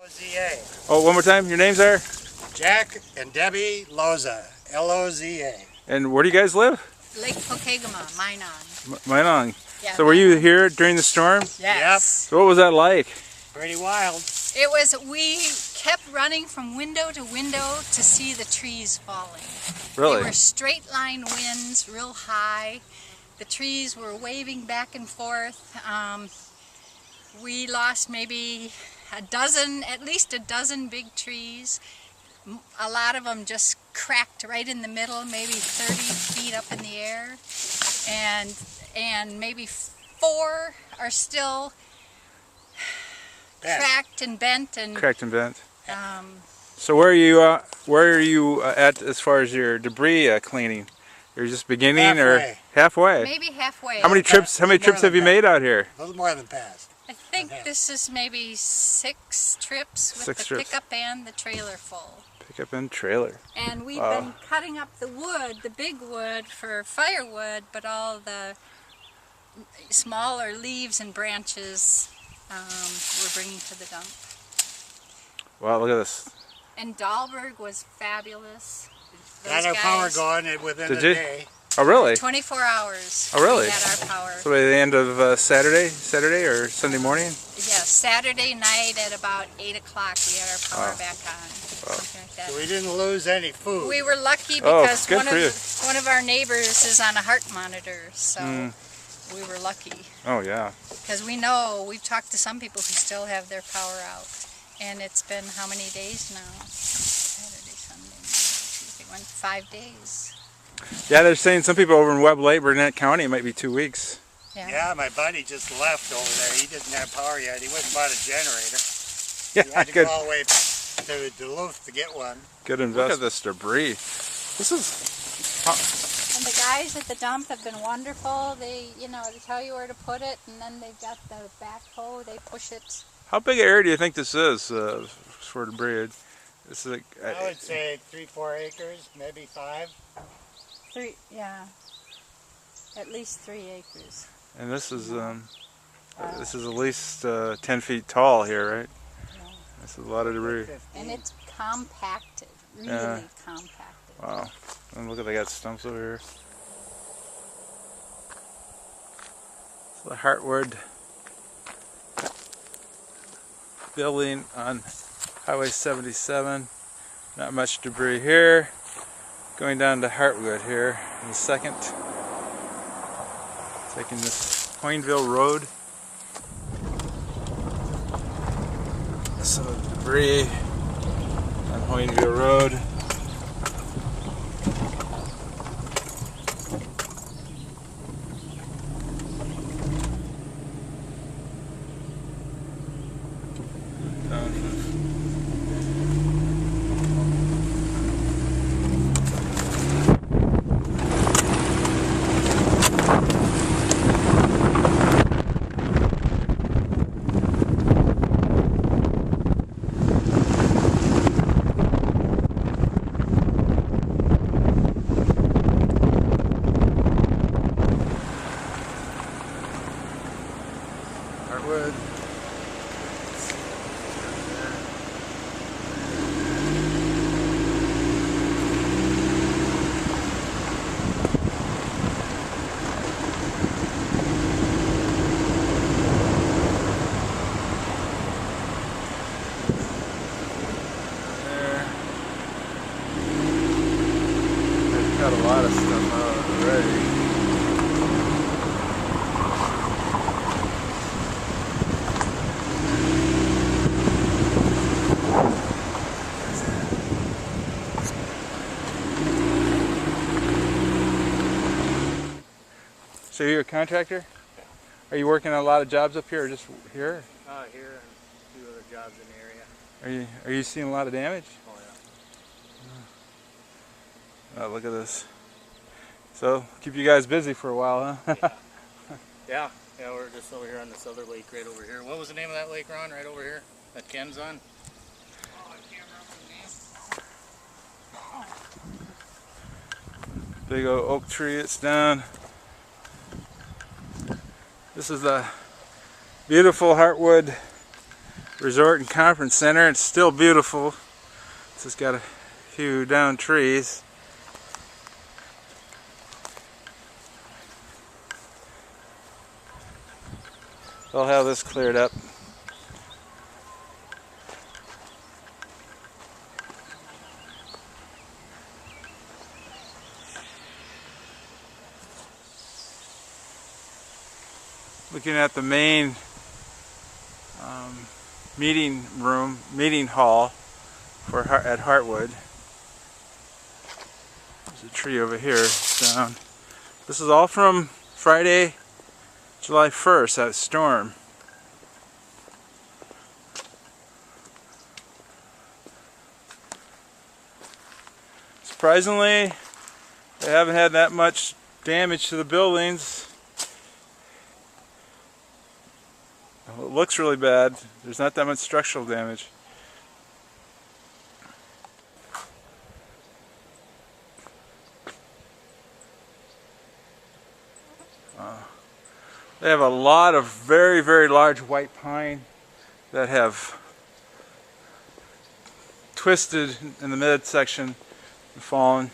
L-O-Z-A. Oh, one more time. Your names are? Jack and Debbie Loza. L-O-Z-A. And where do you guys live? Lake Pokegama, Minong. Minong. Yeah, so were you here during the storm? Yes. So what was that like? Pretty wild. It was, we kept running from window to window to see the trees falling. Really? They were straight line winds, real high. The trees were waving back and forth. We lost maybe at least a dozen big trees. A lot of them just cracked right in the middle, maybe 30 feet up in the air. And maybe 4 are still cracked and bent. So where are you at as far as your debris cleaning? You're just beginning halfway. Or halfway? Maybe halfway. How many trips have you made out here? A little more than past. I think this is maybe 6 trips with the pickup and the trailer full. Pickup and trailer. And we've been cutting up the wood, the big wood for firewood, but all the smaller leaves and branches we're bringing to the dump. Wow, look at this. And Dahlberg was fabulous. Got our power going within a day. Oh, really? 24 hours. Oh, really? We had our power. So by the end of Saturday or Sunday morning? Yes, Saturday night at about 8 o'clock we had our power back on. Something like that. So we didn't lose any food. We were lucky because good one of our neighbors is on a heart monitor, so we were lucky. Oh, yeah. Because we've talked to some people who still have their power out. And it's been how many days now? Saturday, Sunday, Monday, Tuesday, 5 days. Yeah, they're saying some people over in Webb Lake, Burnett County, it might be 2 weeks. Yeah, my buddy just left over there. He didn't have power yet. He went and bought a generator. Yeah, he had to go all the way to Duluth to get one. Good investment. Look at this debris. This is... And the guys at the dump have been wonderful. They tell you where to put it, and then they've got the backhoe. They push it. How big an area do you think this is for debris? This is I would say 3-4 acres, maybe 5. 3, yeah. At least 3 acres. And this is at least 10 feet tall here, right? Yeah. This is a lot of debris. And it's compacted, really compacted. Wow. And look at, they got stumps over here. So the Heartwood building on Highway 77. Not much debris here. Going down to Heartwood here in a second. Taking this Hoynville Road. Some of the debris on Hoynville Road. Heartwood. Got a lot of stuff out already. So you're a contractor? Are you working on a lot of jobs up here or just here? Here and 2 other jobs in the area. Are you seeing a lot of damage? Oh yeah. Oh, look at this. So, keep you guys busy for a while, huh? Yeah, we're just over here on this other lake right over here. What was the name of that lake, Ron, right over here? That Ken's on? Oh, I can't remember the name. Big old oak tree, it's down. This is the beautiful Heartwood Resort and Conference Center. It's still beautiful. It's just got a few down trees. They'll have this cleared up. Looking at the main meeting hall at Heartwood. There's a tree over here down. This is all from Friday, July 1st, that storm. Surprisingly, they haven't had that much damage to the buildings. It looks really bad. There's not that much structural damage. They have a lot of very, very large white pine that have twisted in the midsection and fallen.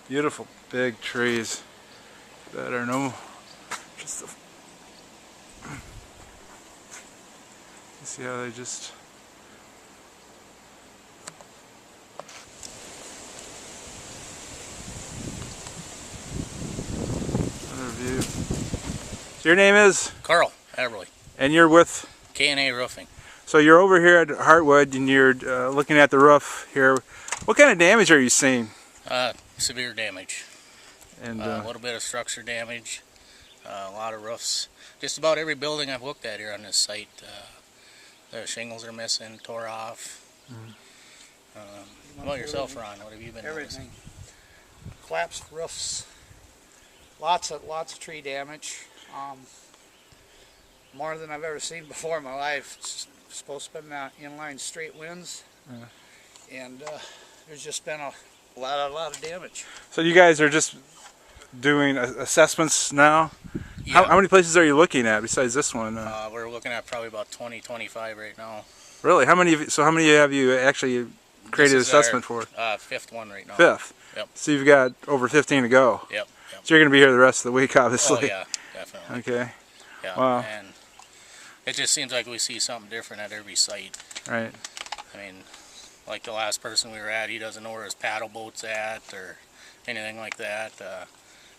Beautiful big trees that are just you see how they just another view. So your name is? Carl Everly. And you're with? K&A Roofing. So you're over here at Heartwood and you're looking at the roof here. What kind of damage are you seeing? Severe damage. And a little bit of structure damage. A lot of roofs. Just about every building I've looked at here on this site. The shingles are missing, tore off. How about yourself, Ron? What have you been Everything. Collapsed roofs. Lots of tree damage. More than I've ever seen before in my life. It's supposed to be inline straight winds, and there's just been a lot of damage. So you guys are just doing assessments now? Yeah. How many places are you looking at besides this one? We're looking at probably about 20, 25 right now. Really? How many have you actually created assessment for? Fifth one right now. Fifth? Yep. So you've got over 15 to go? Yep. So you're going to be here the rest of the week, obviously? Oh yeah, definitely. Okay. Yeah. Wow. And it just seems like we see something different at every site. Right. I mean, like the last person we were at, he doesn't know where his paddle boat's at or anything like that.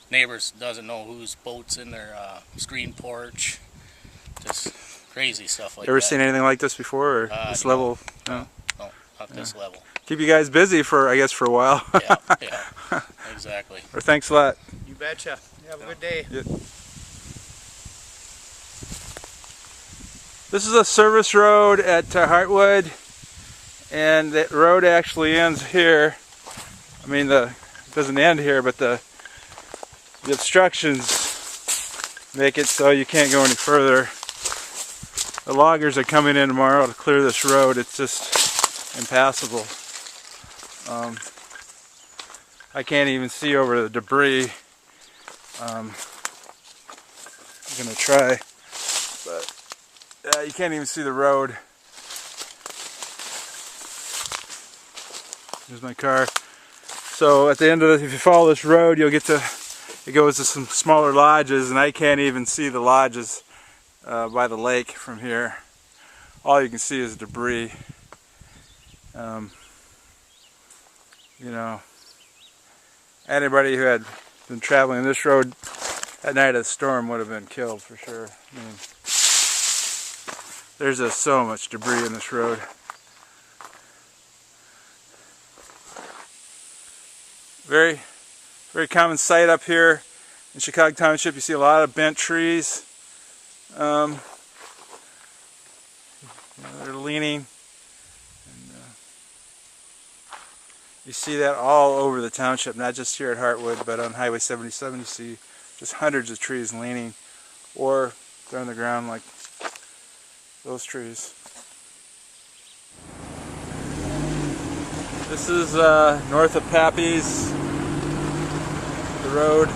Neighbors doesn't know whose boat's in their screen porch. Just crazy stuff like that. Ever seen anything like this before, or this level? No, not this level. Keep you guys busy for, I guess, for a while. Yeah, exactly. Or thanks a lot. You betcha. You have a good day. Yeah. This is a service road at Heartwood, and the road actually ends here. I mean, it doesn't end here, but the obstructions make it so you can't go any further. The loggers are coming in tomorrow to clear this road. It's just impassable. I can't even see over the debris. I'm gonna try, but you can't even see the road. Here's my car. So at the end of if you follow this road, you'll get to, it goes to some smaller lodges, and I can't even see the lodges by the lake from here. All you can see is debris. You know, anybody who had been traveling this road at night of the storm would have been killed for sure. I mean, there's just so much debris in this road. Very, very common sight up here in Chicog Township. You see a lot of bent trees. They're leaning. You see that all over the township, not just here at Heartwood, but on Highway 77 you see just hundreds of trees leaning, or they're on the ground like those trees. This is north of Pappy's, the road.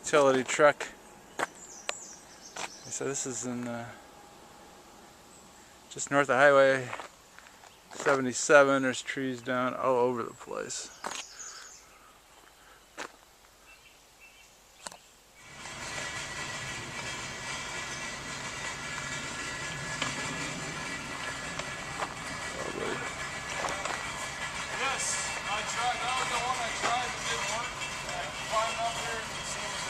utility truck. So this is in just north of Highway 77. There's trees down all over the place. Yes, I tried. That was the one I tried. It didn't work. I climbed up here and as soon as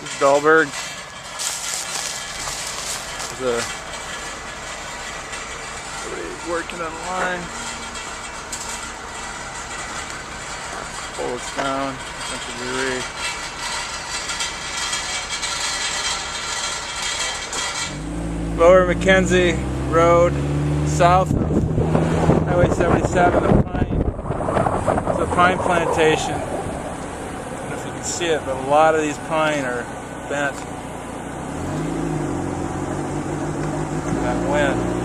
This is Dahlberg. There's somebody working on the line. Poles down, bunch of debris. Lower Mackenzie Road, south of Highway 77, the pine. It's a pine plantation. I don't know if you can see it, but a lot of these pine are bent. That wind.